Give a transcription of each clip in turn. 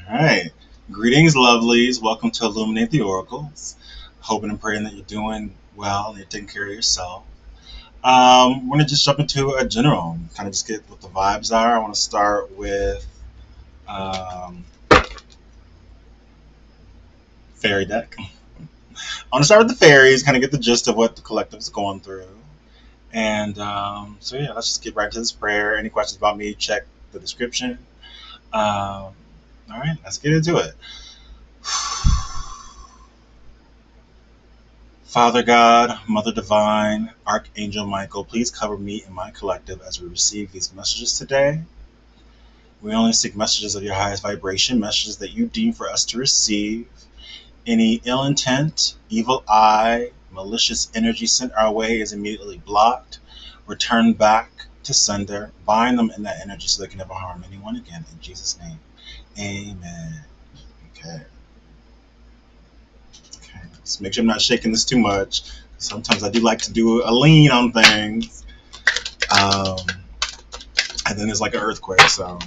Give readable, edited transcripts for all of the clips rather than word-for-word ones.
All right. Greetings, lovelies. Welcome to Illuminate the Oracles. Hoping and praying that you're doing well and you're taking care of yourself. We're going to just jump into a general, kind of just get what the vibes are. I want to start with um, fairy deck. I want to start with the fairies, kind of get the gist of what the collective is going through. And yeah, let's just get right to this prayer. Any questions about me, check the description. All right, let's get into it. Father God, Mother Divine, Archangel Michael, please cover me and my collective as we receive these messages today. We only seek messages of your highest vibration, messages that you deem for us to receive. Any ill intent, evil eye, malicious energy sent our way is immediately blocked, returned back to sender, bind them in that energy so they can never harm anyone again. In Jesus' name, amen. Okay. Okay. Just make sure I'm not shaking this too much. Sometimes I do like to do a lean on things. Um, and then there's like an earthquake. So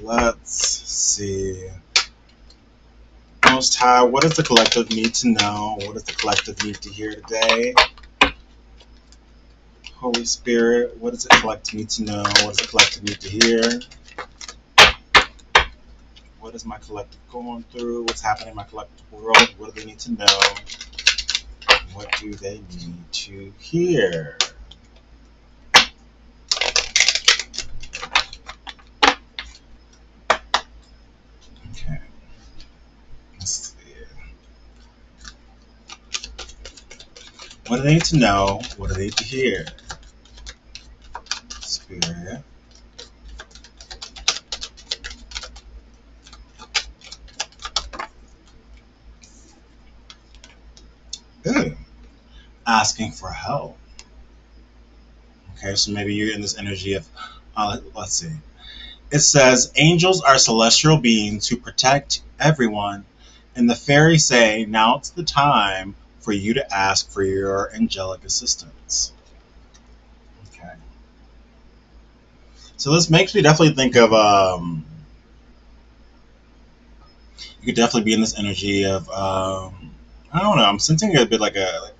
let's see. Most High, what does the collective need to know? What does the collective need to hear today? Holy Spirit, what does the collective need to know? What does the collective need to hear? What is my collective going through? What's happening in my collective world? What do they need to know? What do they need to hear? Okay. Let's see. What do they need to know? What do they need to hear? Spirit. Ooh. Asking for help. Okay, so maybe you're in this energy of, let's see. It says, angels are celestial beings who protect everyone, and the fairies say, now it's the time for you to ask for your angelic assistance. Okay. So this makes me definitely think of, you could definitely be in this energy of, I don't know, I'm sensing a bit like a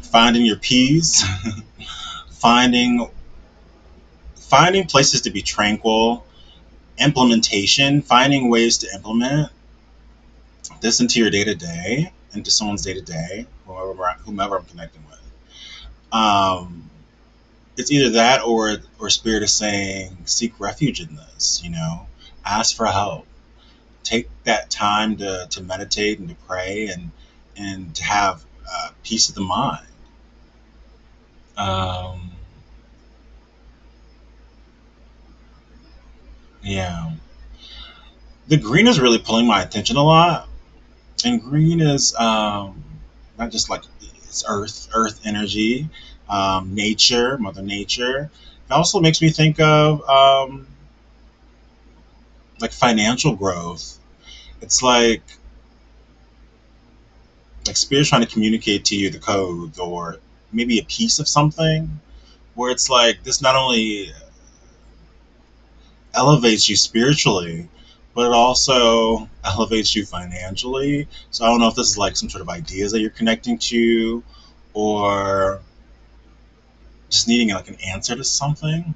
finding your peace, finding finding places to be tranquil, implementation, finding ways to implement this into your day to day, into someone's day to day, whomever I'm connecting with. Um, it's either that or spirit is saying seek refuge in this. Ask for help. Take that time to meditate and to pray and to have peace of the mind. Um, yeah, the green is really pulling my attention a lot, and green is not just like it's earth energy, nature, mother nature. It also makes me think of like financial growth. It's like spirit trying to communicate to you the codes or maybe a piece of something where it's like this not only elevates you spiritually, but it also elevates you financially. So I don't know if this is like some sort of ideas that you're connecting to, or just needing like an answer to something.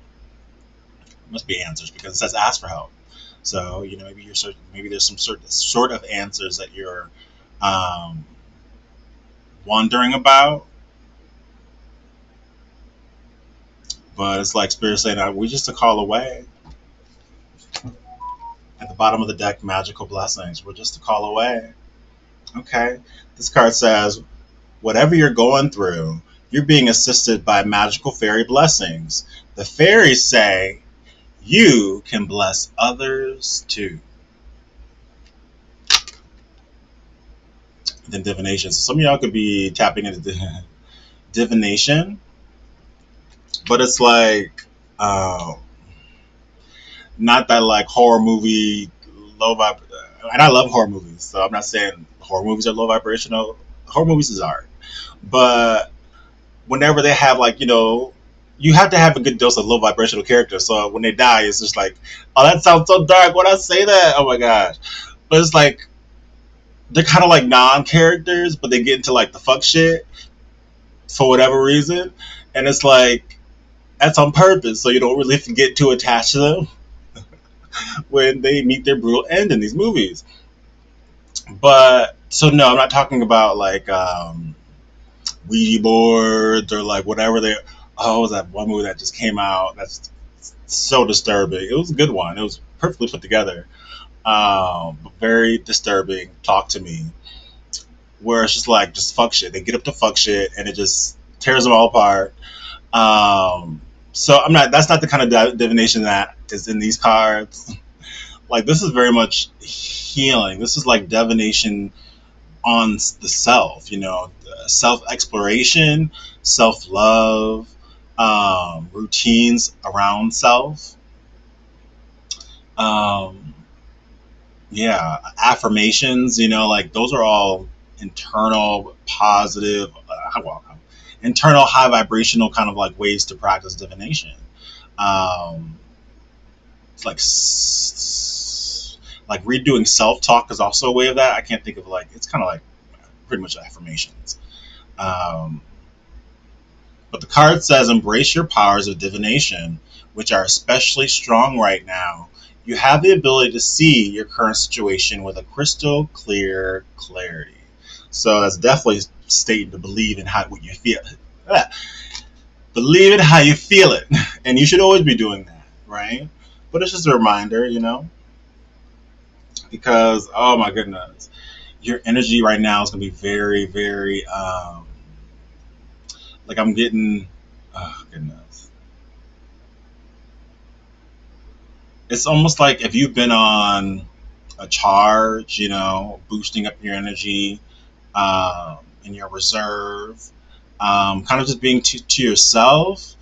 It must be answers because it says ask for help. So maybe there's some sort of answers that you're um, wondering about, but it's like spirit saying, "We just a call away." At the bottom of the deck, magical blessings. We're just a call away. Okay. This card says, whatever you're going through, you're being assisted by magical fairy blessings. The fairies say you can bless others too. Then divination. So some of y'all could be tapping into divination, but it's like not that like horror movie low vibe. And I love horror movies, so I'm not saying horror movies are low vibrational. Horror movies is art, but whenever they have like you have to have a good dose of low vibrational character. So when they die, it's just like, oh, that sounds so dark when I say that. Oh my gosh. But it's like they're kind of like non-characters, but they get into like the fuck shit for whatever reason, and it's like that's on purpose, so you don't really get too attached to them when they meet their brutal end in these movies. But so no, I'm not talking about like Ouija boards or like whatever they. Oh, what was that one movie that just came out? That's so disturbing. It was a good one. It was perfectly put together, but very disturbing. Talk to me, where it's just like just fuck shit. They get up to fuck shit, and it just tears them all apart. So I'm not. That's not the kind of divination that is in these cards. Like this is very much healing. This is like divination on the self. You know, self exploration, self love, routines around self. Um, yeah, affirmations. You know, like those are all internal positive. Well, internal high vibrational kind of like ways to practice divination. Um, it's like redoing self talk is also a way of that. I can't think of like it's kind of like pretty much affirmations. Um, but the card says embrace your powers of divination, which are especially strong right now. You have the ability to see your current situation with a crystal clear clarity. So that's definitely stating to believe in how what you feel. Believe it how you feel it, and you should always be doing that, right? But it's just a reminder, you know, because oh my goodness, your energy right now is going to be very, very like I'm getting. Oh goodness, it's almost like if you've been on a charge, you know, boosting up your energy in your reserve, kind of just being to yourself,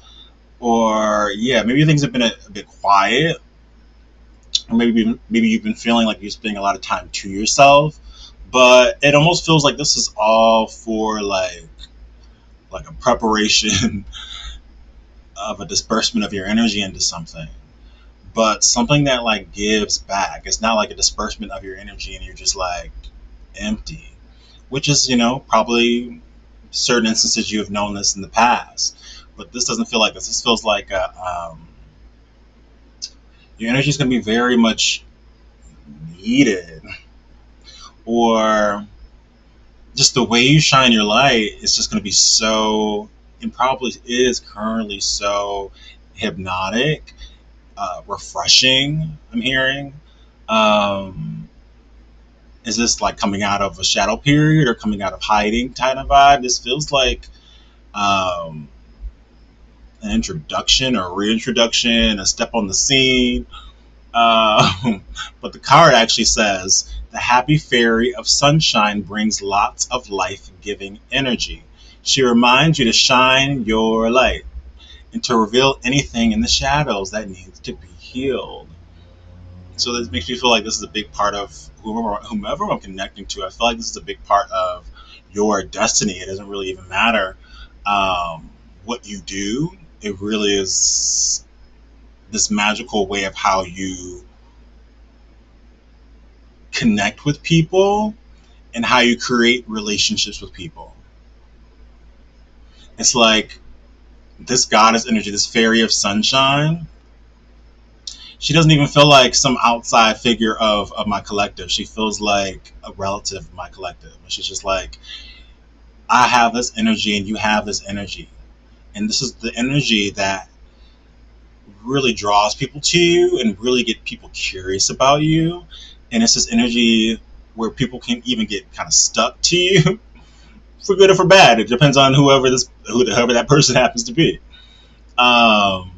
or yeah, maybe things have been a bit quiet, or maybe you've been feeling like you're spending a lot of time to yourself, but it almost feels like this is all for like a preparation of a disbursement of your energy into something, but something that like gives back. It's not like a disbursement of your energy and you're just like empty, which is, you know, probably certain instances you have known this in the past, but this doesn't feel like this. This feels like your energy is going to be very much needed, or just the way you shine your light is just going to be so, and probably is currently so hypnotic, refreshing. I'm hearing. Um, is this like coming out of a shadow period or coming out of hiding kind of vibe? This feels like um, an introduction or reintroduction, a step on the scene. Uh, but the card actually says the happy fairy of sunshine brings lots of life giving energy. She reminds you to shine your light and to reveal anything in the shadows that needs to be healed. So this makes me feel like this is a big part of whomever I'm connecting to. I feel like this is a big part of your destiny. It doesn't really even matter what you do. It really is this magical way of how you connect with people and how you create relationships with people. It's like this goddess energy, this fairy of sunshine. She doesn't even feel like some outside figure of my collective. She feels like a relative of my collective. She's just like, I have this energy and you have this energy. And this is the energy that really draws people to you and really get people curious about you. And it's this energy where people can even get kind of stuck to you for good or for bad. It depends on whoever that person happens to be. Um,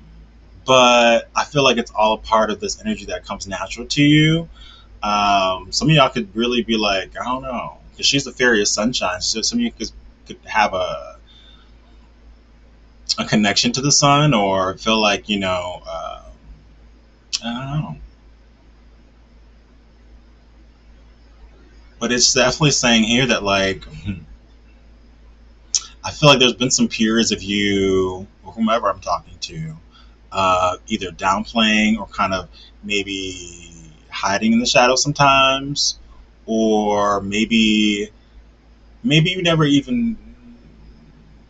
but I feel like it's all a part of this energy that comes natural to you. Some of y'all could really be like, I don't know, because she's the fairy of sunshine. So some of you could have a connection to the sun, or feel like, you know, I don't know. But it's definitely saying here that like I feel like there's been some periods of you whomever I'm talking to, either downplaying or kind of maybe hiding in the shadows sometimes, or maybe you never even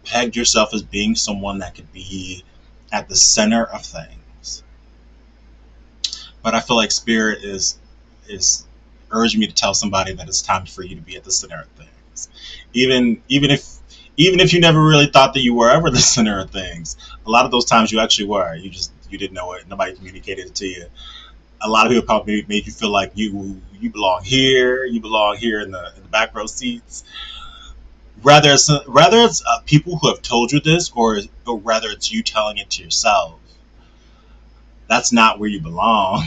pegged yourself as being someone that could be at the center of things. But I feel like spirit is urging me to tell somebody that it's time for you to be at the center of things. Even if you never really thought that you were ever the center of things, a lot of those times you actually were. You didn't know it. Nobody communicated it to you. A lot of people probably made you feel like you belong here. You belong here in the back row seats. Whether it's people who have told you this, or rather it's you telling it to yourself. That's not where you belong.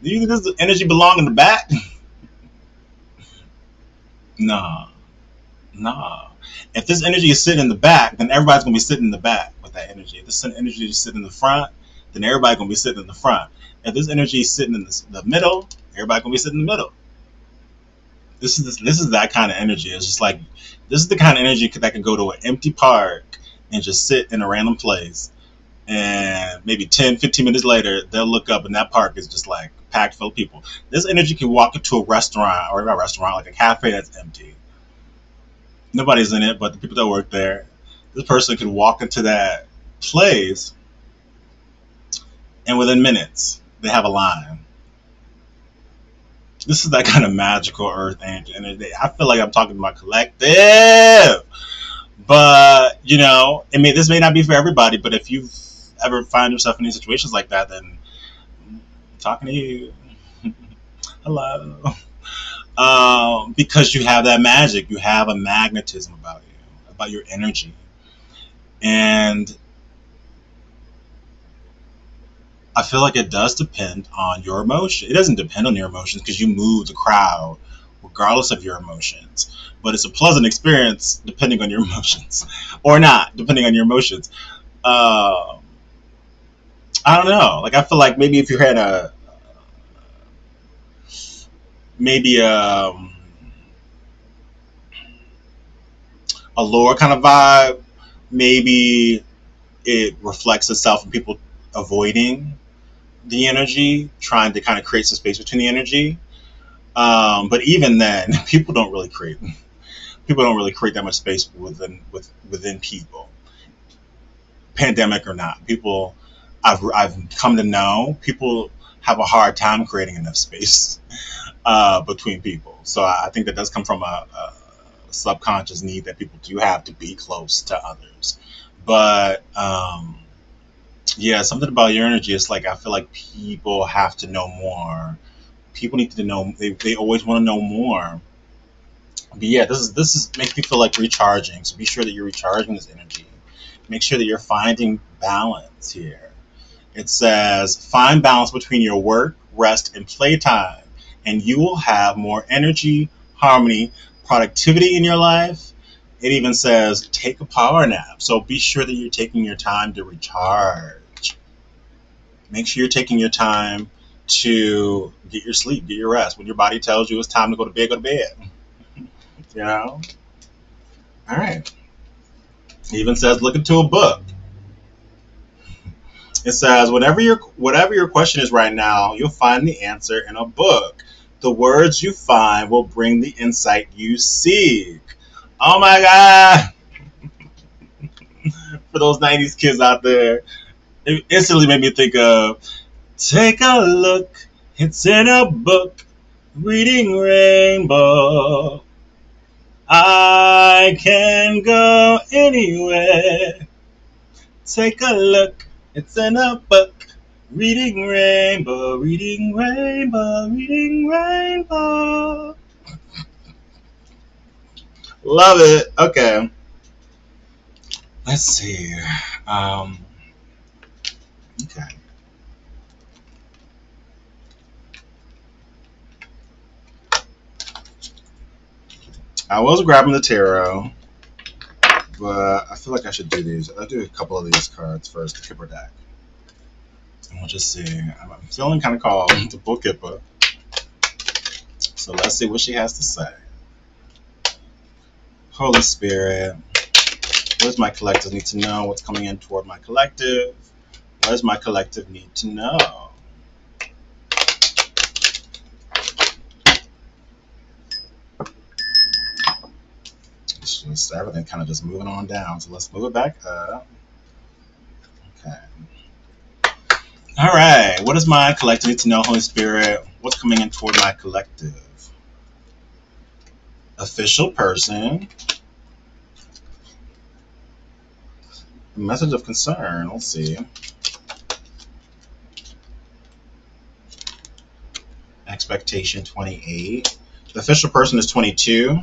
Do you think this energy belong in the back? No, no. If this energy is sitting in the back, then everybody's gonna be sitting in the back with that energy. If this energy is sitting in the front, then everybody's gonna be sitting in the front. If this energy is sitting in the middle, everybody's gonna be sitting in the middle. This is that kind of energy. It's just like this is the kind of energy that can go to an empty park and just sit in a random place, and maybe 10, 15 minutes later they'll look up and that park is just like packed full of people. This energy can walk into a restaurant, or not a restaurant, like a cafe that's empty. Nobody's in it but the people that work there. This person could walk into that place, and within minutes they have a line. This is that kind of magical earth energy. I feel like I'm talking to my collective. But this may not be for everybody. But if you've ever find yourself in these situations like that, then I'm talking to you. Hello. Because you have that magic, you have a magnetism about your energy, and I feel like it does depend on your emotion. It doesn't depend on your emotions because you move the crowd regardless of your emotions. But it's a pleasant experience depending on your emotions, or not depending on your emotions. Uh, I don't know. Like I feel like maybe if you had maybe a lower kind of vibe, maybe it reflects itself in people avoiding the energy, trying to kind of create some space between the energy. But even then, people don't really create that much space within people, pandemic or not. People, I've come to know, people have a hard time creating enough space between people. So I think that does come from a subconscious need that people do have to be close to others. But yeah, something about your energy is like I feel like people have to know more. People need to know. They always want to know more. But yeah, this is makes me feel like recharging. So be sure that you're recharging this energy. Make sure that you're finding balance here. It says find balance between your work, rest, and playtime, and you will have more energy, harmony, productivity in your life. It even says take a power nap. So be sure that you're taking your time to recharge. Make sure you're taking your time to get your sleep, get your rest. When your body tells you it's time to go to bed, go to bed. You know? All right. It even says look into a book. It says whatever your question is right now, you'll find the answer in a book. The words you find will bring the insight you seek. Oh my God. For those 90s kids out there, it instantly made me think of take a look, it's in a book, reading rainbow. I can go anywhere. Take a look, it's in a book, reading rainbow, reading rainbow, reading rainbow. Love it. Okay. Let's see. Um, okay. I was grabbing the tarot, but I feel like I should do these. I'll do a couple of these cards first, the Kipper deck. And we'll just see. I'm feeling kind of called to pull Kipper. So let's see what she has to say. Holy Spirit, What does my collective need to know? What's coming in toward my collective? What does my collective need to know? It's just everything kind of just moving on down. So let's move it back up. Okay. All right. What does my collective need to know, Holy Spirit? What's coming in toward my collective? Official person. Message of concern. Let's see. Expectation 28. The official person is 22.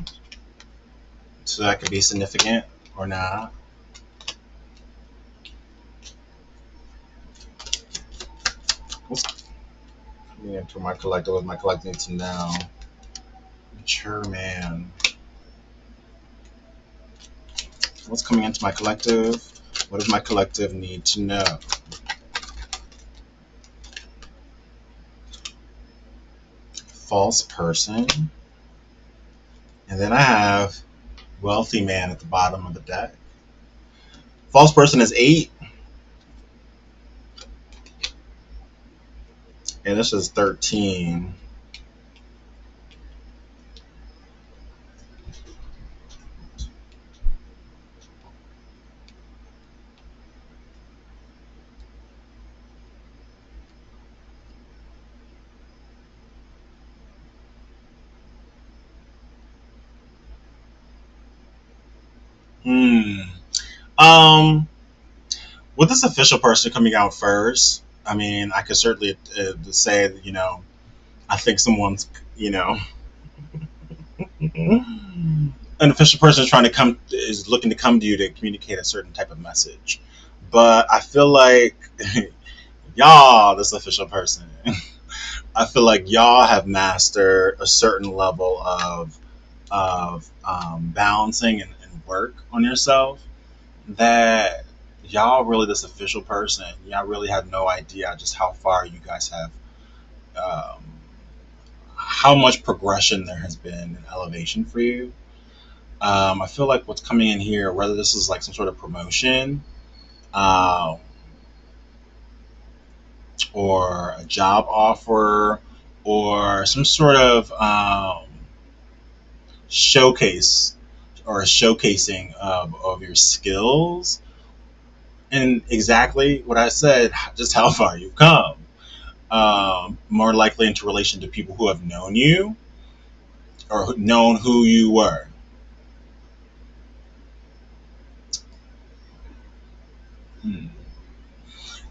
So that could be significant or not. What's coming into my collective? What my collective needs to know? Mature man. What's coming into my collective? What does my collective need to know? False person. And then I have wealthy man at the bottom of the deck. False person is 8. And this is 13. Hmm. Um, with this official person coming out first, I mean, I could certainly say that, I think someone's, an official person is looking to come to you to communicate a certain type of message. But I feel like y'all, this official person, I feel like y'all have mastered a certain level of balancing and work on yourself that y'all really this official person. Y'all really have no idea just how far you guys have, um, how much progression there has been in elevation for you. I feel like what's coming in here, whether this is like some sort of promotion, um, or a job offer, or some sort of showcase or a showcasing of your skills, and exactly what I said, just how far you've come. More likely into relation to people who have known you or known who you were. Hmm.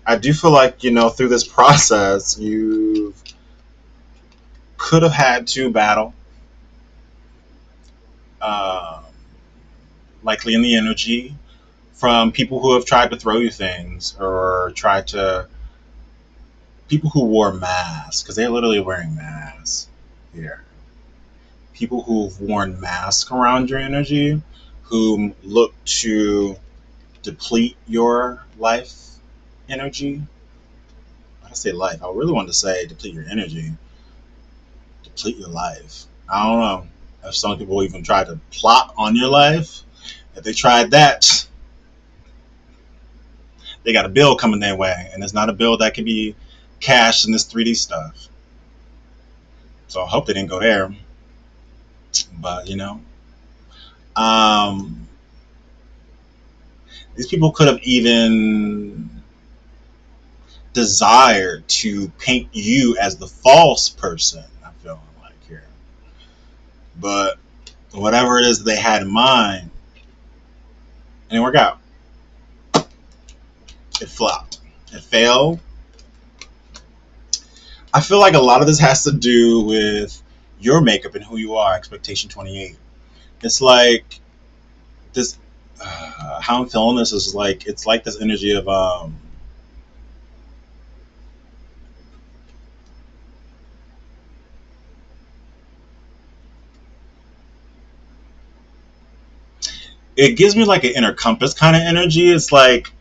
I do feel like, through this process, you could have had to battle, uh, likely in the energy, from people who have tried to throw you things or tried to, people who wore masks, because they're literally wearing masks here. People who've worn masks around your energy, who look to deplete your life energy. I say life. I really wanted to say deplete your energy, deplete your life. I don't know if some people even try to plot on your life. If they tried that, they got a bill coming their way, and it's not a bill that can be cashed in this 3D stuff. So I hope they didn't go there. But um, these people could have even desired to paint you as the false person. I feel like here, but whatever it is they had in mind, it didn't work out. It flopped. It failed. I feel like a lot of this has to do with your makeup and who you are. Expectation 28. It's like this. How I'm feeling this is like it's like this energy of it gives me like an inner compass kind of energy. It's like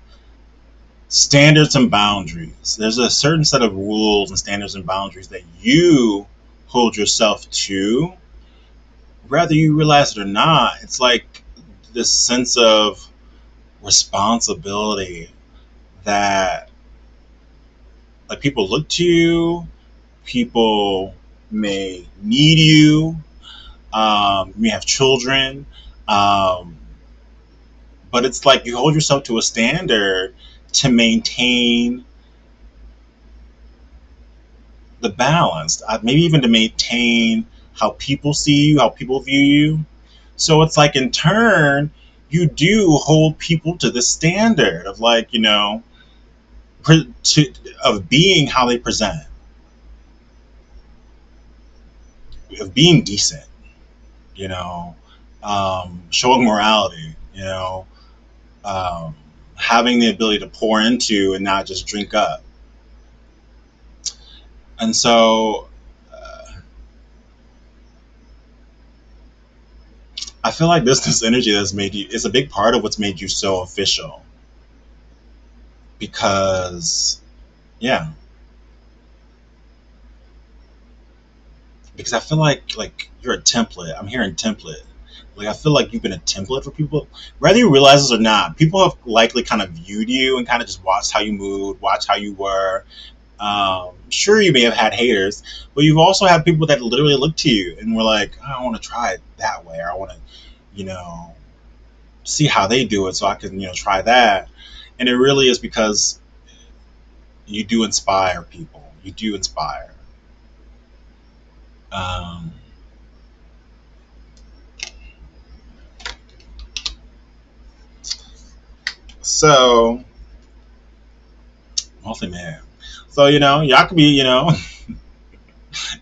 standards and boundaries. There's a certain set of rules and standards and boundaries that you hold yourself to, whether you realize it or not. It's like this sense of responsibility that like people look to you, people may need you, you may have children, um, but it's like you hold yourself to a standard to maintain the balance, maybe even to maintain how people see you, how people view you. So it's like in turn, you do hold people to the standard of like, to, of being how they present, of being decent, you know, showing morality, um, having the ability to pour into and not just drink up. And so I feel like this energy that's made you is a big part of what's made you so official because yeah, because I feel like you're a template. I'm hearing template. Like I feel like you've been a template for people, whether you realize this or not. People have likely kind of viewed you and kind of just watched how you moved, watched how you were. Sure, you may have had haters, but you've also had people that literally look to you and were like, I want to try it that way, or I want to, you know, see how they do it, so I can, try that. And it really is because you do inspire people. You do inspire. Um, so wealthy man. So y'all could be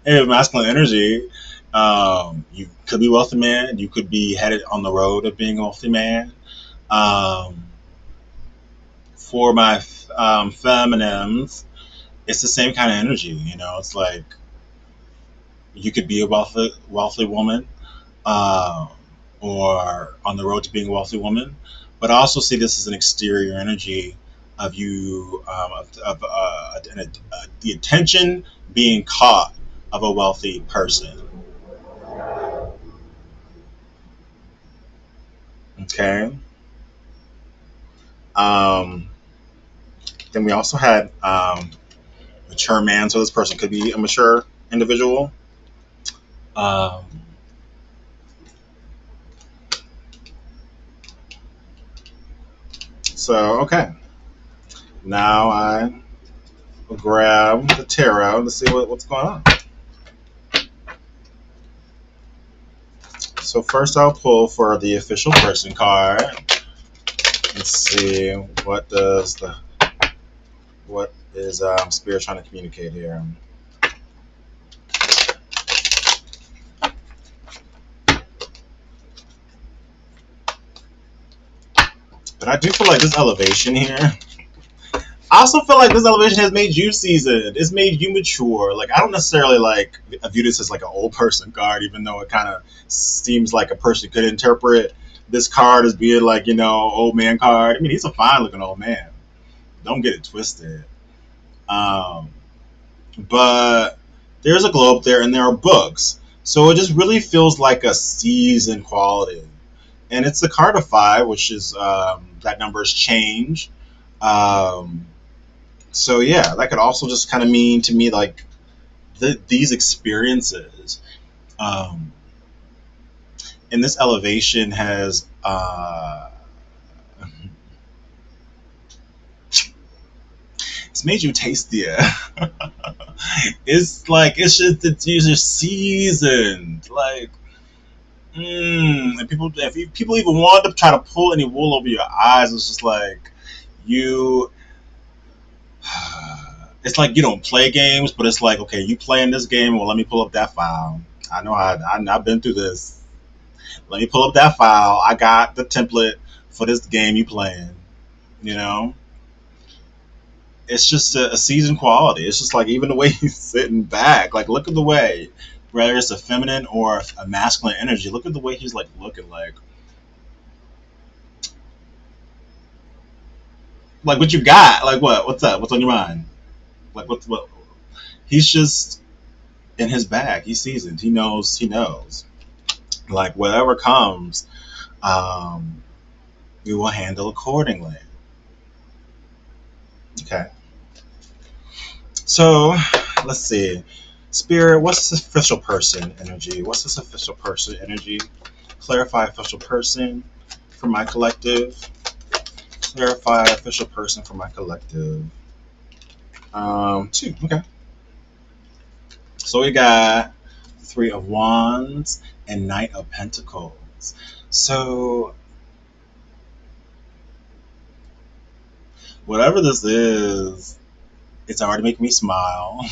in masculine energy. You could be wealthy man. You could be headed on the road of being a wealthy man. Um, for my feminines, it's the same kind of energy. It's like you could be a wealthy woman, uh, or on the road to being a wealthy woman. But I also see this as an exterior energy of you, the attention being caught of a wealthy person. Okay. Um, then we also had mature man, so this person could be a mature individual. Um, so okay, now I will grab the tarot to see what's going on. So first I'll pull for the official person card. Let's see what is spirit trying to communicate here. But I do feel like this elevation here. I also feel like this elevation has made you seasoned. It's made you mature. Like I don't necessarily like view this as like an old person card, even though it kind of seems like a person could interpret this card as being like old man card. I mean, he's a fine looking old man. Don't get it twisted. Um, but there's a globe there, and there are books. So it just really feels like a seasoned quality. And it's the card of five, which is that number is change. Um, so yeah, that could also just kind of mean to me like these experiences. Um, and this elevation has it's made you tastier. It's like you're just seasoned. Like and people, people even want to try to pull any wool over your eyes, it's just like you. It's like you don't play games, but it's like okay, you playing this game. Well, let me pull up that file. I know I've been through this. Let me pull up that file. I got the template for this game you playing. You know, it's just a seasoned quality. It's just like even the way he's sitting back. Like look at the way, whether it's a feminine or a masculine energy. Look at the way he's like looking like what you got? Like what? What's up? What's on your mind? Like what? He's just in his bag. He's seasoned. He knows. He knows. Like whatever comes, um, We will handle accordingly. Okay. So let's see. Spirit, what's this official person energy? What's this official person energy? Clarify official person for my collective. Clarify official person for my collective. Two. Okay. So we got Three of Wands and Knight of Pentacles. So whatever this is, it's already making me smile.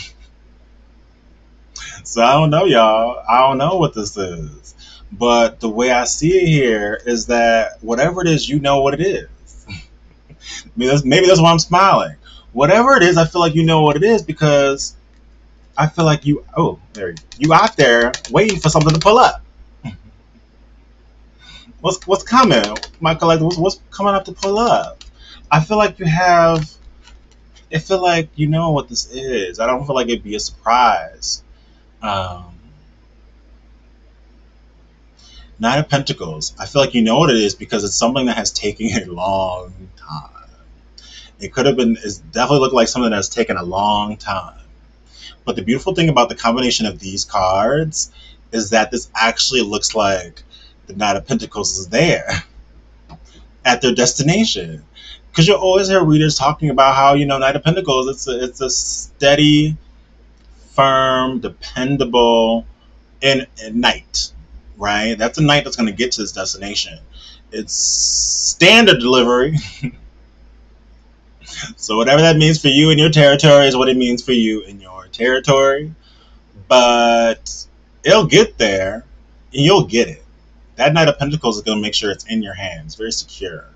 So I don't know, y'all. I don't know what this is. But the way I see it here is that whatever it is, you know what it is. Maybe that's why I'm smiling. Whatever it is, I feel like you know what it is because I feel like you out there waiting for something to pull up. What's coming, my collective? What's coming up to pull up? I feel like you have. I feel like you know what this is. I don't feel like it'd be a surprise. Um, Nine of Pentacles. I feel like you know what it is because it's something that has taken a long time. It could have been. It's definitely looked like something that's taken a long time. But the beautiful thing about the combination of these cards is that this actually looks like the Knight of Pentacles is there at their destination. Because you'll always hear readers talking about how Knight of Pentacles it's a steady, firm, dependable knight, right? That's a knight that's going to get to this destination. It's standard delivery. So whatever that means for you in your territory is what it means for you in your territory. But it'll get there, and you'll get it. That Knight of Pentacles is going to make sure it's in your hands, very secure.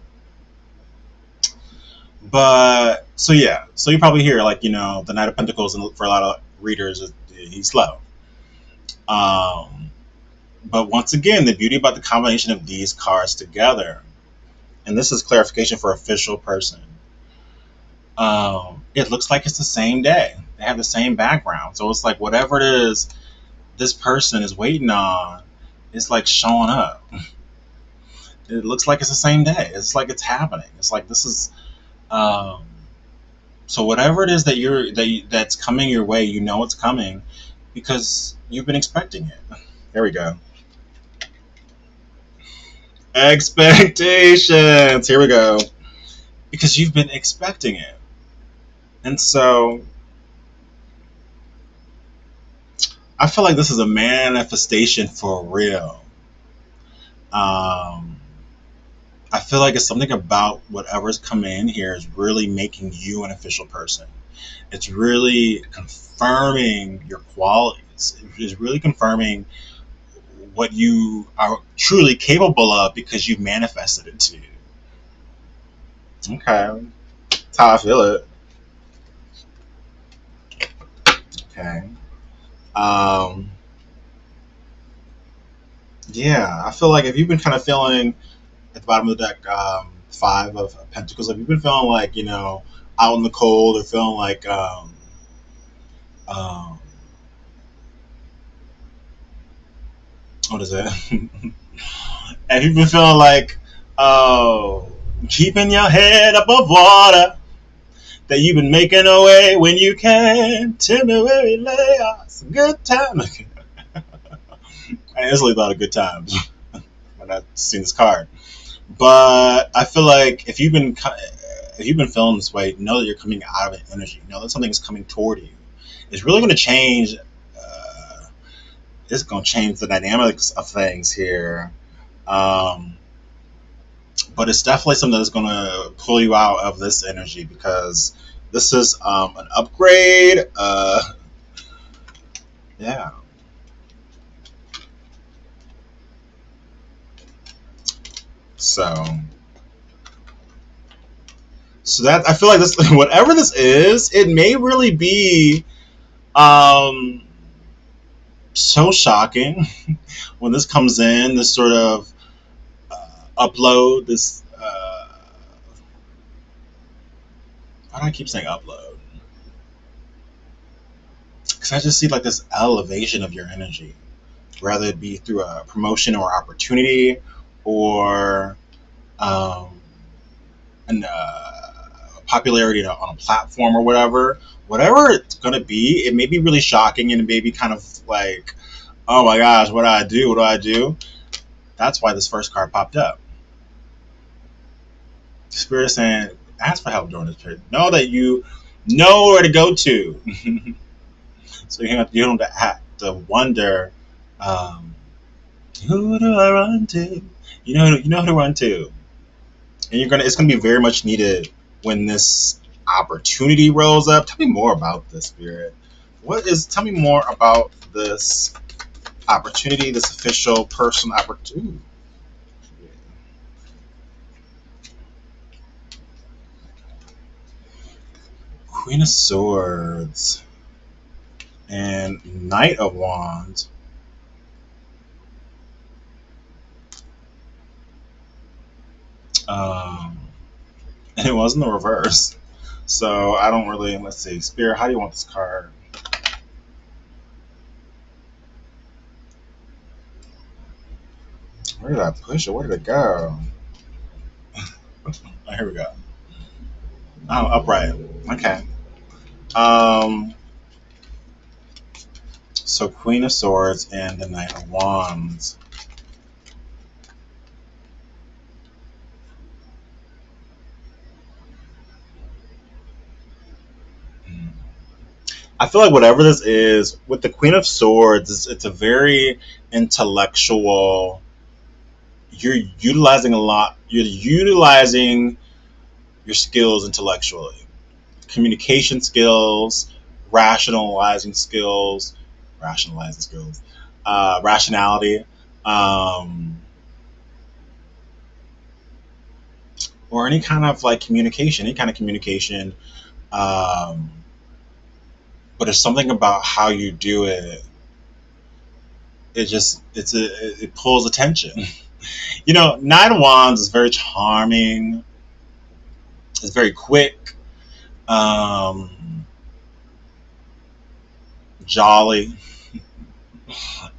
But so yeah, so you probably hear the Knight of Pentacles for a lot of readers, he's slow. Um, but once again, the beauty about the combination of these cards together, and this is clarification for official person. It looks like it's the same day. They have the same background, so it's like whatever it is this person is waiting on, it's like showing up. It looks like it's the same day. It's like it's happening. It's like this is. So whatever it is that's coming your way, you know it's coming because you've been expecting it. There we go. Expectations. Here we go. Because you've been expecting it. And so I feel like this is a manifestation for real. Um, I feel like it's something about whatever's coming in here is really making you an official person. It's really confirming your qualities. It's really confirming what you are truly capable of because you've manifested it to you. Okay. That's how I feel it. Okay. Um, yeah, I feel like if you've been kind of feeling at the bottom of the deck, Five of Pentacles, if you've been feeling like, out in the cold or feeling like, um, what is it? And you've been feeling like, oh, keeping your head above water, that you've been making away when you can, temporary layoffs, good time. I instantly thought of good times when I seen this card. But I feel like if you've been feeling this way, know that you're coming out of an energy. Know that something is coming toward you. It's really going to change. It's going to change the dynamics of things here. Um, but it's definitely something that's going to pull you out of this energy because this is an upgrade. Yeah. So, so that I feel like this, whatever this is, it may really be um, so shocking when this comes in. This sort of upload. This. Why do I keep saying upload? Because I just see like this elevation of your energy, whether it be through a promotion or opportunity, or an popularity on a platform or whatever it's gonna be, it may be really shocking and it may be kind of like, oh my gosh, what do I do? What do I do? That's why this first card popped up. Spirit saying, ask for help during this period. Know that you know where to go to. So you don't have to wonder, um, who do I run to? You know who to run to, and it's gonna be very much needed when this opportunity rolls up. Tell me more about this, Spirit. Tell me more about this opportunity, this official person opportunity. Queen of Swords and Knight of Wands. Um, and it wasn't the reverse. So I don't really, let's see. Spirit, how do you want this card? Where did I push it? Where did it go? Oh, here we go. Oh, upright. Okay. Um, so Queen of Swords and the Knight of Wands. I feel like whatever this is, with the Queen of Swords, it's a very intellectual. You're utilizing a lot. You're utilizing your skills intellectually, communication skills, rationalizing skills, rationalizing skills, rationality, um, or any kind of like communication, any kind of communication. Um, but there's something about how you do it. It pulls attention. Nine of Wands is very charming. It's very quick, jolly.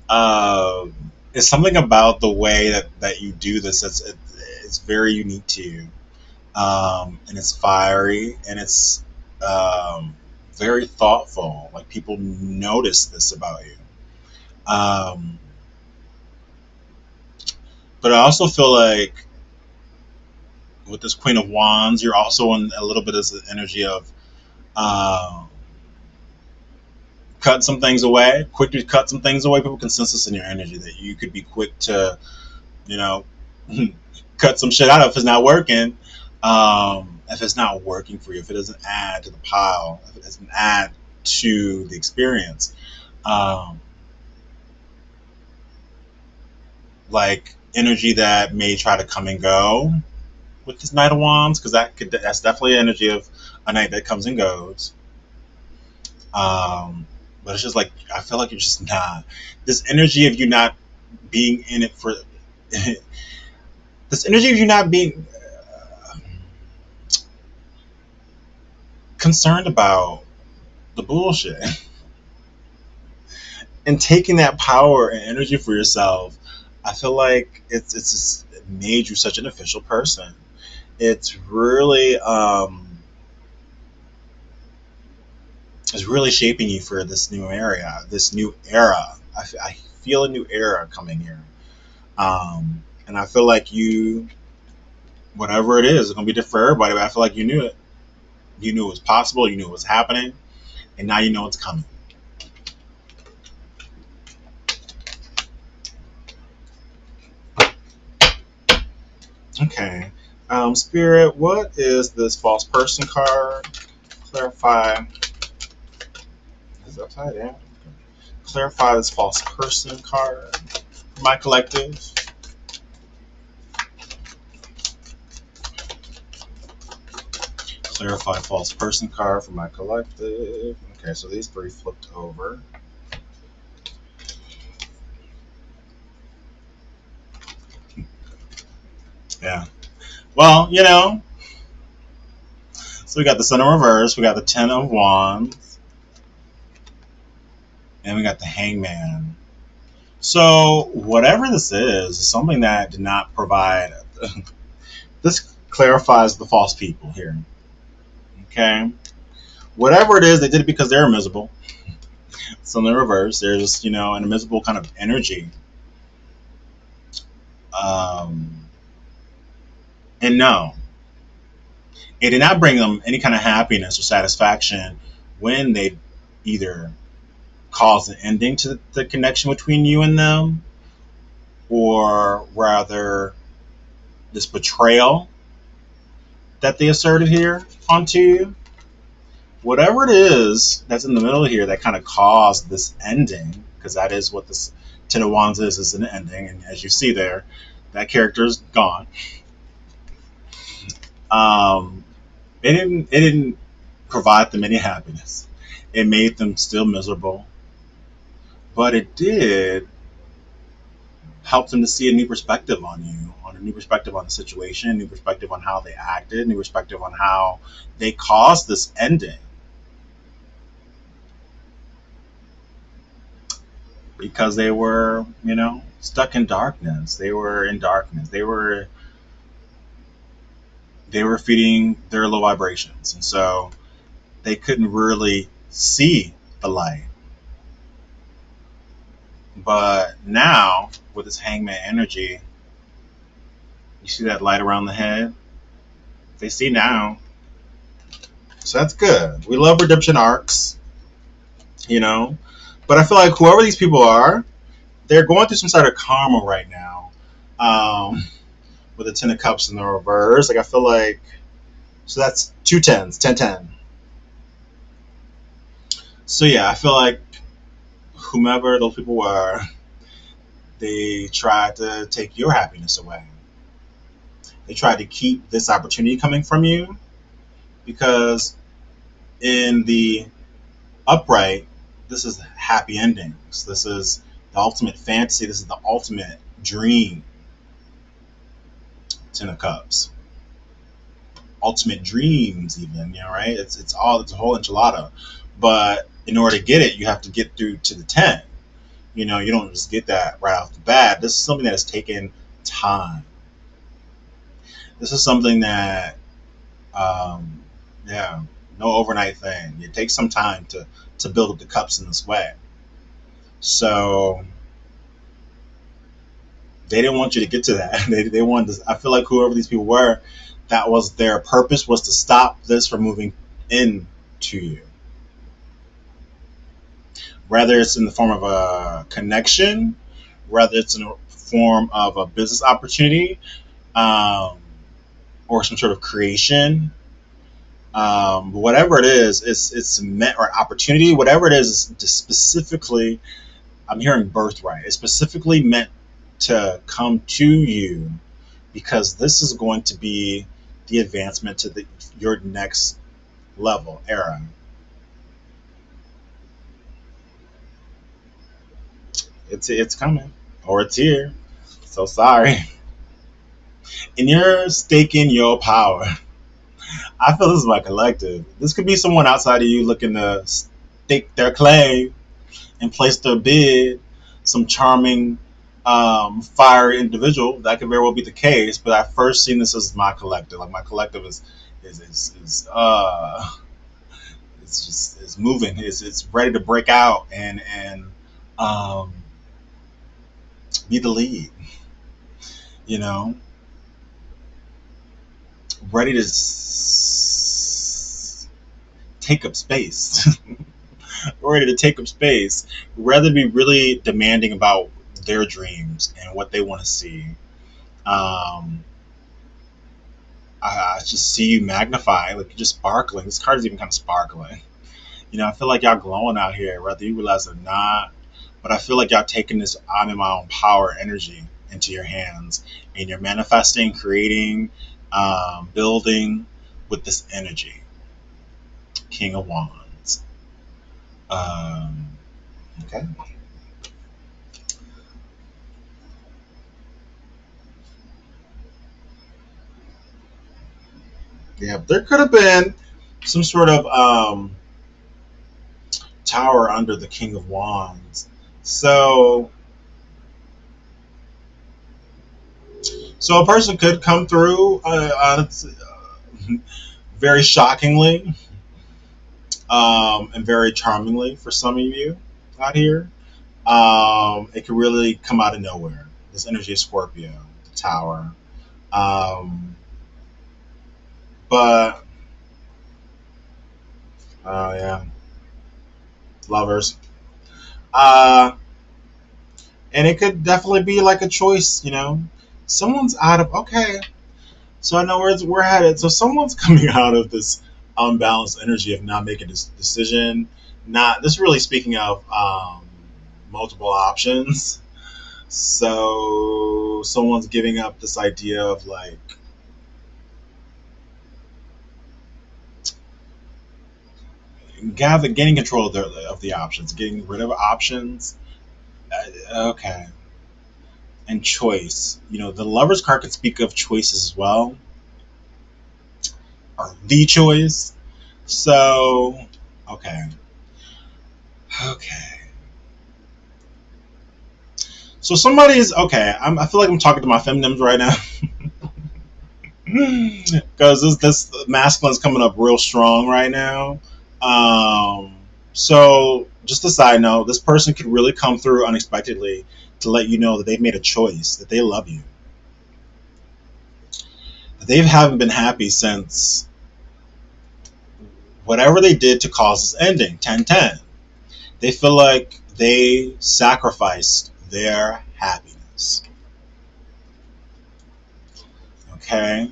Uh, it's something about the way that you do this. It's very unique to you, and it's fiery and it's um, very thoughtful. Like people notice this about you. Um, but I also feel like with this Queen of Wands, you're also in a little bit of the energy of uh, cut some things away, quick to cut some things away. People can sense this in your energy that you could be quick to, you know, cut some shit out if it's not working. If it's not working for you, if it doesn't add to the pile, if it doesn't add to the experience, um, like energy that may try to come and go with this Knight of Wands, because that's definitely energy of a night that comes and goes. But it's just like I feel like you're just not this energy of you not being in it for this energy of you not being concerned about the bullshit and taking that power and energy for yourself. I feel like it's just made you such an official person. It's really shaping you for this new era. I feel a new era coming here, and I feel like whatever it is going to be different for everybody. But I feel like you knew it. You knew it was possible. You knew it was happening, and now you know it's coming. Okay. Spirit, what is this false person card? Clarify. Is it upside down? Clarify this false person card for my collective. Clarify false person card for my collective. Okay, so these three flipped over. Yeah. Well, so we got the Sun in reverse, we got the Ten of Wands, and we got the Hangman. So whatever this is something that did not provide this. clarifies the false people here. Okay, whatever it is, they did it because they're miserable. So in the reverse, there's an invisible kind of energy. Um, and no, it did not bring them any kind of happiness or satisfaction when they either caused an ending to the connection between you and them, or rather this betrayal that they asserted here onto you. Whatever it is that's in the middle here that kind of caused this ending, because that is what this Ten of Wands is an ending. And as you see there, that character is gone. Um, it didn't provide them any happiness. It made them still miserable, but it did help them to see a new perspective on you, on a new perspective on the situation, a new perspective on how they acted, a new perspective on how they caused this ending. Because they were, stuck in darkness. They were in darkness. They were feeding their low vibrations, and so they couldn't really see the light. But now, with this hangman energy, you see that light around the head? They see now. So that's good. We love redemption arcs, you know. But I feel like whoever these people are, they're going through some sort of karma right now. With the Ten of Cups in the reverse. Like I feel like so that's two tens, 10 10. So yeah, I feel like whomever those people were, they tried to take your happiness away. They tried to keep this opportunity coming from you because in the upright, this is happy endings. This is the ultimate fantasy. This is the ultimate dream. Ten of Cups, ultimate dreams, even right? It's a whole enchilada. But in order to get it, you have to get through to the 10. You don't just get that right off the bat. This is something that has taken time. This is something that, um, yeah, no overnight thing. It takes some time to build up the cups in this way. So they didn't want you to get to that. They wanted to, I feel like whoever these people were, that was their purpose, was to stop this from moving into you. Whether it's in the form of a connection, whether it's in the form of a business opportunity, um, or some sort of creation, whatever it is, it's meant, or opportunity, whatever it is specifically. I'm hearing birthright. It's specifically meant to come to you because this is going to be the advancement to your next level era. It's coming, or it's here. So sorry. And you're staking your power. I feel this is my collective. This could be someone outside of you looking to stake their claim and place their bid. Some charming, fiery individual. That could very well be the case. But I first seen this as my collective. Like my collective is it's just it's moving. It's ready to break out and um, be the lead. You know, ready to take up space. Ready to take up space, rather be really demanding about their dreams and what they want to see. Um, I just see you magnify, like you're just sparkling. This card is even kind of sparkling. I feel like y'all glowing out here, whether you realize it or not. But I feel like y'all taking this I'm in my own power energy into your hands, and you're manifesting, creating, building with this energy. King of Wands. Um, okay. Yeah, there could have been some sort of tower under the King of Wands. So So a person could come through very shockingly and very charmingly for some of you out here. It could really come out of nowhere. This energy of Scorpio, the Tower. Um, but yeah, lovers. Uh, and it could definitely be like a choice. Someone's out of okay. So I know where we're headed. So someone's coming out of this unbalanced energy of not making this decision. Not this really speaking of multiple options. So someone's giving up this idea of like gaining control of the options, getting rid of options. Okay, and choice. The Lovers card could speak of choices as well, or the choice. So okay, okay. So somebody is okay. I feel like I'm talking to my feminims right now because this masculine's coming up real strong right now. So just a side note, this person could really come through unexpectedly to let you know that they've made a choice, that they love you, that they haven't been happy since whatever they did to cause this ending, 10-10. They feel like they sacrificed their happiness. Okay?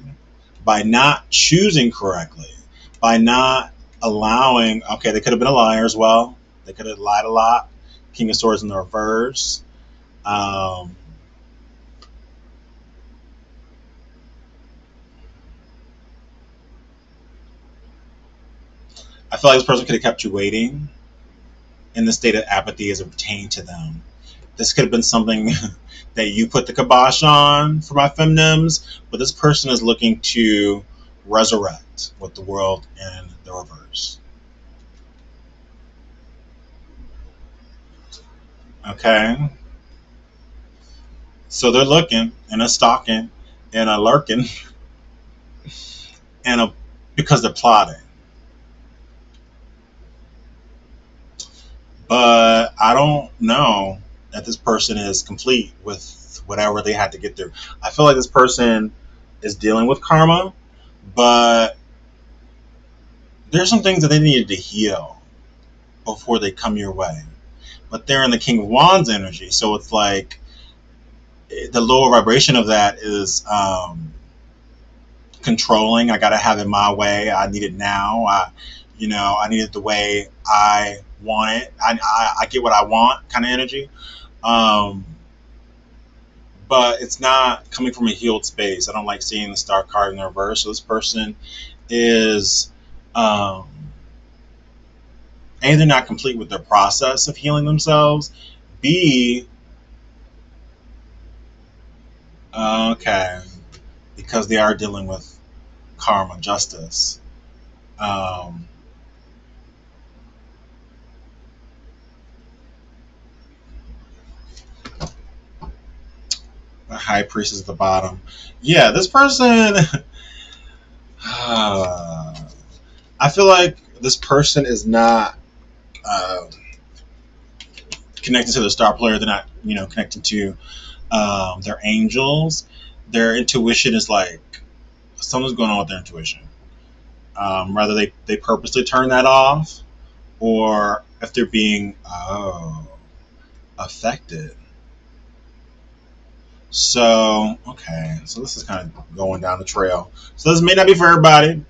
By not choosing correctly, by not allowing, okay, they could have been a liar as well. They could have lied a lot. King of Swords in the reverse. Um, I feel like this person could have kept you waiting in the state of apathy as it pertained to them. This could have been something that you put the kibosh on for my femnims, but this person is looking to resurrect with the world in the reverse. Okay? So they're looking and a stalking and a lurking and a because they're plotting. But I don't know that this person is complete with whatever they had to get through. I feel like this person is dealing with karma, but there's some things that they needed to heal before they come your way. But they're in the King of Wands energy, so it's like the lower vibration of that is controlling. I gotta have it my way. I need it now. I need it the way I want it. I get what I want kind of energy. Um, but it's not coming from a healed space. I don't like seeing the star card in the reverse. So this person is um, A, they're not complete with their process of healing themselves. B, okay, because they are dealing with karma, justice. Um, the high priest is at the bottom. Yeah, this person. I feel like this person is not connected to the star player. They're not, connected to their angels. Their intuition is like something's going on with their intuition. Rather they purposely turn that off, or if they're being affected. So okay, so this is kind of going down the trail. So this may not be for everybody.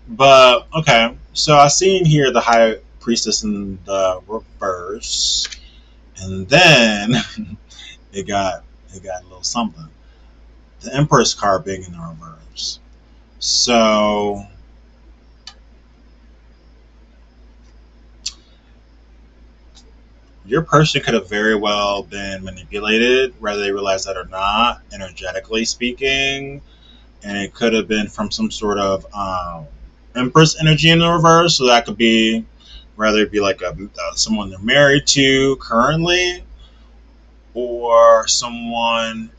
But okay. So I seen here the high priestess in the reverse, and then it got a little something. The Empress card being in the reverse. So your person could have very well been manipulated, whether they realize that or not, energetically speaking. And it could have been from some sort of Empress energy in the reverse. So that could be, whether it be like someone they're married to currently, or someone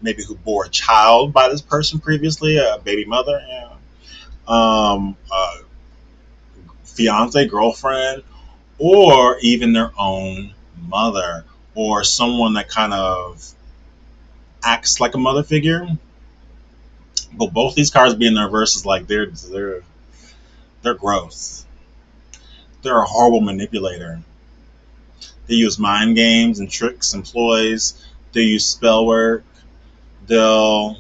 maybe who bore a child by this person previously, a baby mother, yeah. Fiance, girlfriend, or even their own mother, or someone that kind of acts like a mother figure. But both these cards being in reverse is like they're gross. They're a horrible manipulator. They use mind games and tricks and ploys. They use spell work. They'll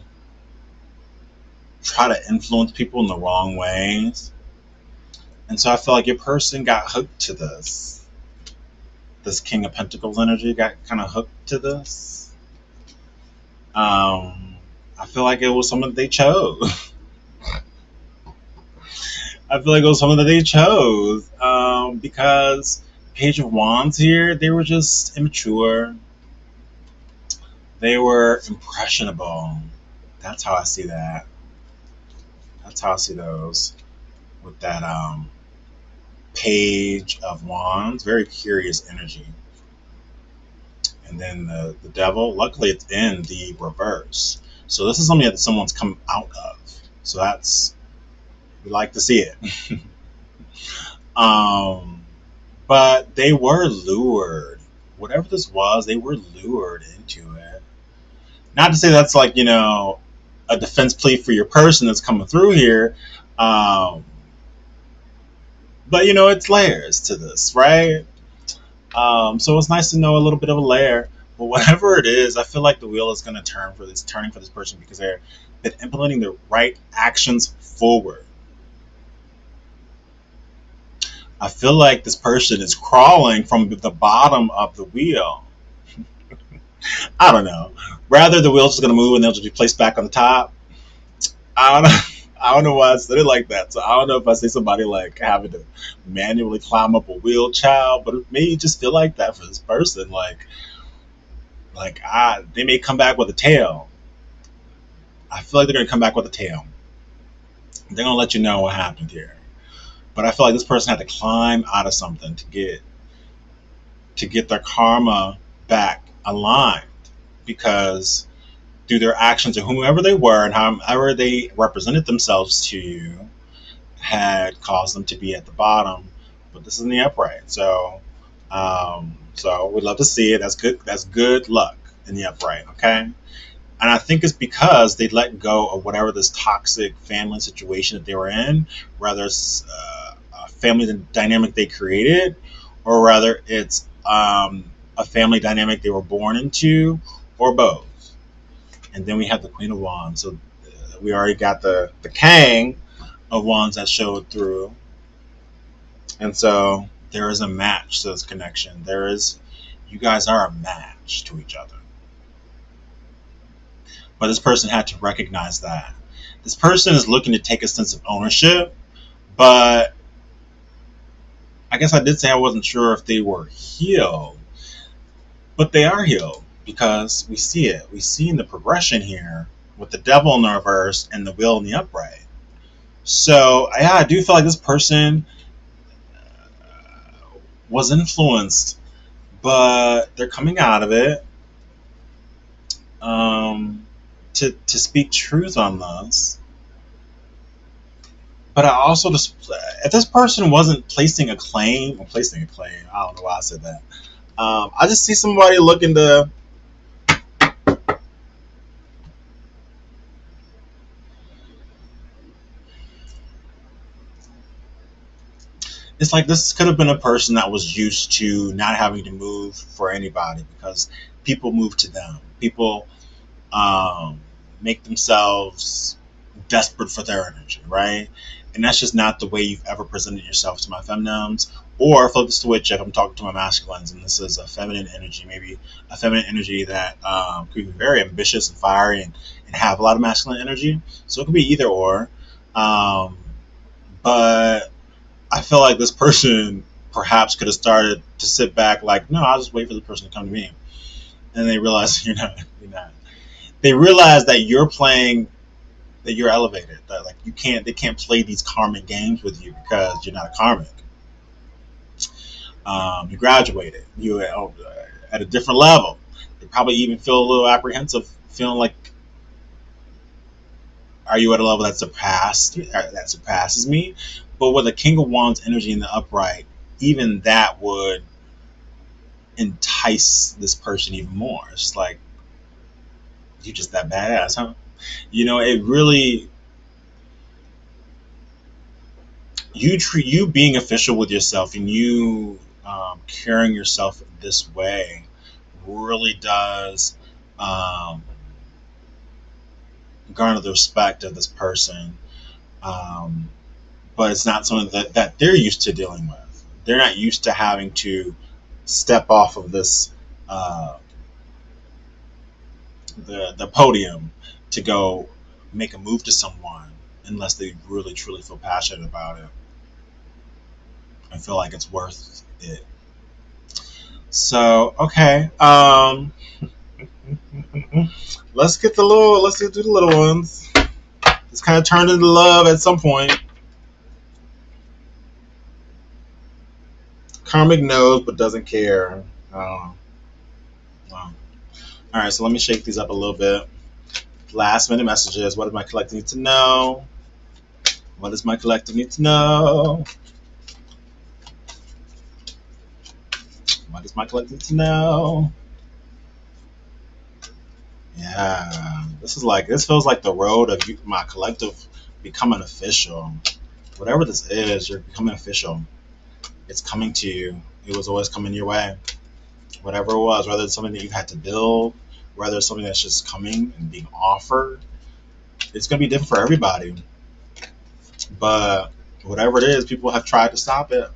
try to influence people in the wrong ways. And so I feel like your person got hooked to this. This King of Pentacles energy got kind of hooked to this. I feel like it was something that they chose. I feel like it was something that they chose because Page of Wands here, they were just immature. They were impressionable. That's how I see that. That's how I see those with that Page of Wands. Very curious energy. And then the Devil, luckily it's in the reverse. So this is something that someone's come out of. So that's, we like to see it. um, but they were lured. Whatever this was, they were lured into it. Not to say that's like, a defense plea for your person that's coming through here. Um, but, it's layers to this, right? So it's nice to know a little bit of a layer. But whatever it is, I feel like the wheel is going to turning for this person because they're been implementing the right actions forward. I feel like this person is crawling from the bottom of the wheel. I don't know. Rather, the wheel's just going to move and they'll just be placed back on the top. I don't know. I don't know why I said it like that. So I don't know if I say somebody like having to manually climb up a wheel child, but it may just feel like that for this person. They may come back with a tail. I feel like they're gonna come back with a tail. They're gonna let you know what happened here. But I feel like this person had to climb out of something to get their karma back aligned because through their actions and whomever they were and however they represented themselves to you had caused them to be at the bottom. But this is in the upright, so we'd love to see it. That's good. That's good luck in the upright. Okay. And I think it's because they let go of whatever this toxic family situation that they were in, whether it's a family dynamic they created, or rather it's a family dynamic they were born into, or both. And then we have the Queen of Wands. So we already got the King of Wands that showed through. And so there is a match to this connection. You guys are a match to each other. But this person had to recognize that. This person is looking to take a sense of ownership, but I guess I did say I wasn't sure if they were healed. But they are healed because we see it. We see in the progression here with the Devil in the reverse and the Wheel in the upright. So, yeah, I do feel like this person was influenced, but they're coming out of it. To speak truth on this. But I also just, if this person wasn't placing a claim, I don't know why I said that. I just see somebody looking to. It's like this could have been a person that was used to not having to move for anybody because people move to them. People um, make themselves desperate for their energy, right? And that's just not the way you've ever presented yourself to my feminines. Or flip the switch if I'm talking to my masculines and this is a feminine energy, maybe a feminine energy that could be very ambitious and fiery and have a lot of masculine energy. So it could be either or. Um, but I feel like this person perhaps could have started to sit back like, no, I'll just wait for the person to come to me. And they realize you're not. They realize that you're playing, that you're elevated, that like they can't play these karmic games with you because you're not a karmic. You graduated. at a different level. They probably even feel a little apprehensive, feeling like, are you at a level that surpasses me? But with the King of Wands energy in the upright, even that would entice this person even more. It's like, you just that badass, huh? It really, you being official with yourself, and you carrying yourself this way really does um, garner the respect of this person. Um, but it's not something that they're used to dealing with. They're not used to having to step off of this the podium to go make a move to someone unless they really truly feel passionate about it and feel like it's worth it. So okay, let's do the little ones. It's kind of turned into love at some point. Karmic knows but doesn't care. Um, all right, so let me shake these up a little bit. Last minute messages. What does my collective need to know? What does my collective need to know? What does my collective need to know? Yeah, this feels like the road of my collective becoming official. Whatever this is, you're becoming official. It's coming to you. It was always coming your way. Whatever it was, whether it's something that you've had to build, whether it's something that's just coming and being offered, it's going to be different for everybody. But whatever it is, people have tried to stop it.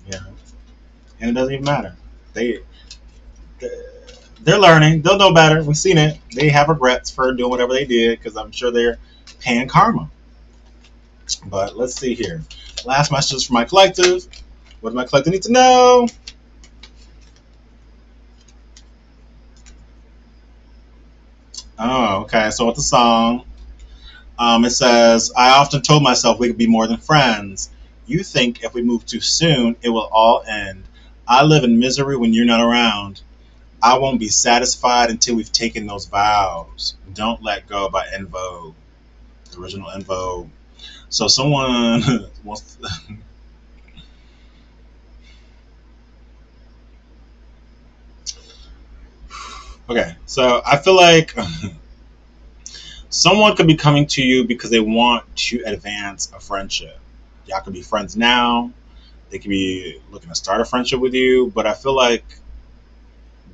Yeah, and it doesn't even matter. They they're learning. They'll know better. We've seen it. They have regrets for doing whatever they did because I'm sure they're paying karma. But let's see here. Last message for my collective. What does my collective need to know? Oh, okay. So with the song, it says, I often told myself we could be more than friends. You think if we move too soon, it will all end. I live in misery when you're not around. I won't be satisfied until we've taken those vows. Don't Let Go by En Vogue, the original En Vogue. So someone wants. Okay, so I feel like someone could be coming to you because they want to advance a friendship. Y'all could be friends now. They could be looking to start a friendship with you, but I feel like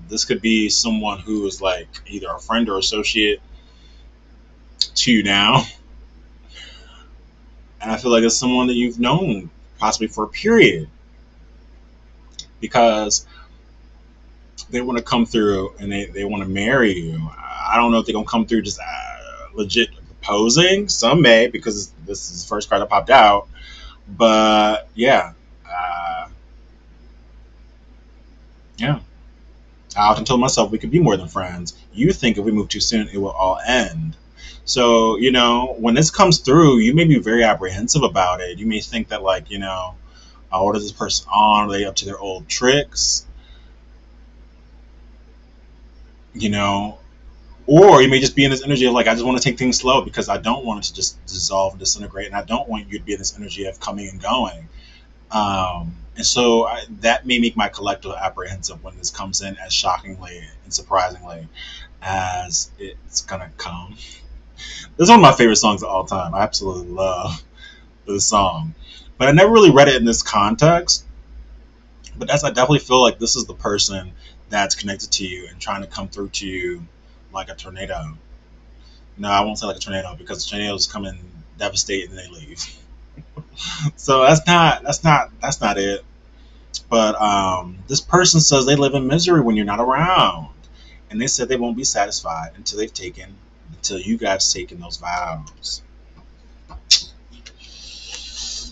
this could be someone who is like either a friend or associate to you now. And I feel like it's someone that you've known possibly for a period because they want to come through and they want to marry you. I don't know if they're going to come through just legit proposing. Some may because this is the first card that popped out. But yeah, yeah. I often told myself we could be more than friends. You think if we move too soon, it will all end. So, when this comes through, you may be very apprehensive about it. You may think that, like, what is this person on? Are they up to their old tricks? You know, or you may just be in this energy of, like, I just want to take things slow because I don't want it to just dissolve and disintegrate. And I don't want you to be in this energy of coming and going. And so that may make my collective apprehensive when this comes in as shockingly and surprisingly as it's gonna come. This is one of my favorite songs of all time. I absolutely love this song, but I never really read it in this context. But I definitely feel like this is the person that's connected to you and trying to come through to you like a tornado. No, I won't say like a tornado because tornadoes come and devastate and they leave. So that's not it. But this person says they live in misery when you're not around, and they said they won't be satisfied until you guys taken those vows.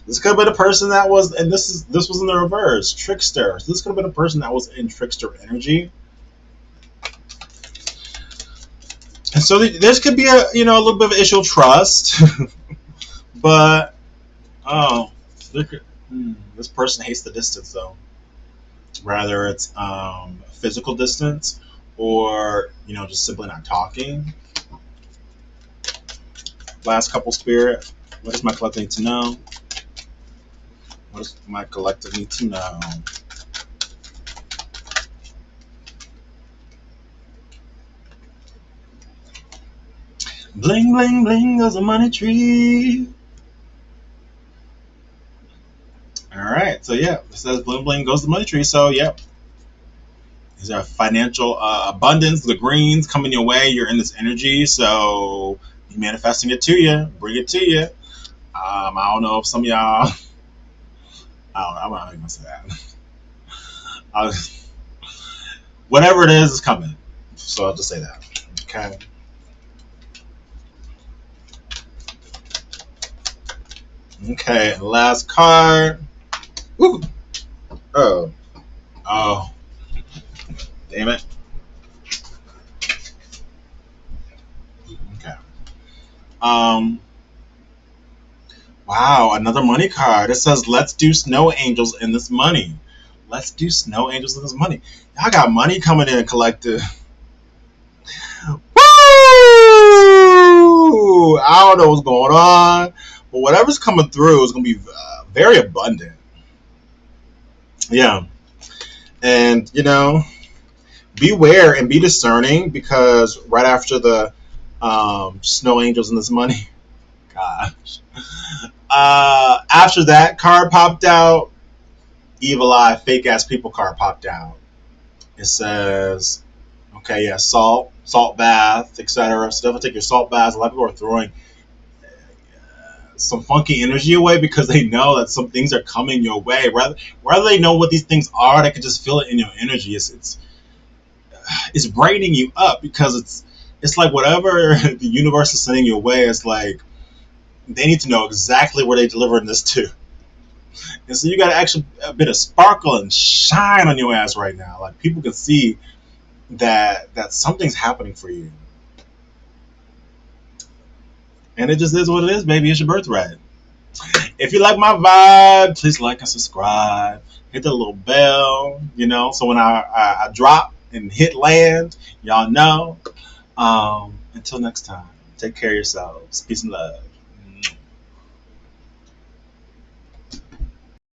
This could have been a person that was, and this was in the reverse, trickster. So this could have been a person that was in trickster energy, and so this could be a little bit of an issue of trust, but oh, this person hates the distance though. whether it's physical distance or just simply not talking. Last couple, spirit. What does my collective need to know? What does my collective need to know? Bling, bling, bling goes the money tree. All right, so yeah, it says bling, bling goes the money tree. So yep, these are financial abundance, the greens coming your way. You're in this energy, so you're manifesting it to you. Bring it to you. I don't know if some of y'all. I don't know, I'm not even gonna say that. Uh, whatever it is coming. So I'll just say that. Okay. Okay. Last card. Woo. Oh. Oh. Damn it. Okay. Um. Wow. Another money card. It says, "Let's do snow angels in this money." Let's do snow angels in this money. Y'all got money coming in, collective. Woo! I don't know what's going on, but whatever's coming through is going to be very abundant. Yeah. And, beware and be discerning because right after the snow angels and this money, gosh, after that card popped out, evil eye, fake ass people card popped out. It says, okay, yeah, salt bath, etc. So definitely take your salt baths. A lot of people are throwing some funky energy away because they know that some things are coming your way. Rather they know what these things are, they can just feel it in your energy. It's brightening you up because it's like whatever the universe is sending your way. It's like they need to know exactly where they're delivering this to, and so you got actually a bit of sparkle and shine on your ass right now. Like people can see that something's happening for you, and it just is what it is, baby. It's your birthright. If you like my vibe, please like and subscribe. Hit the little bell, so when I drop and hit land, y'all know. Until next time, take care of yourselves. Peace and love.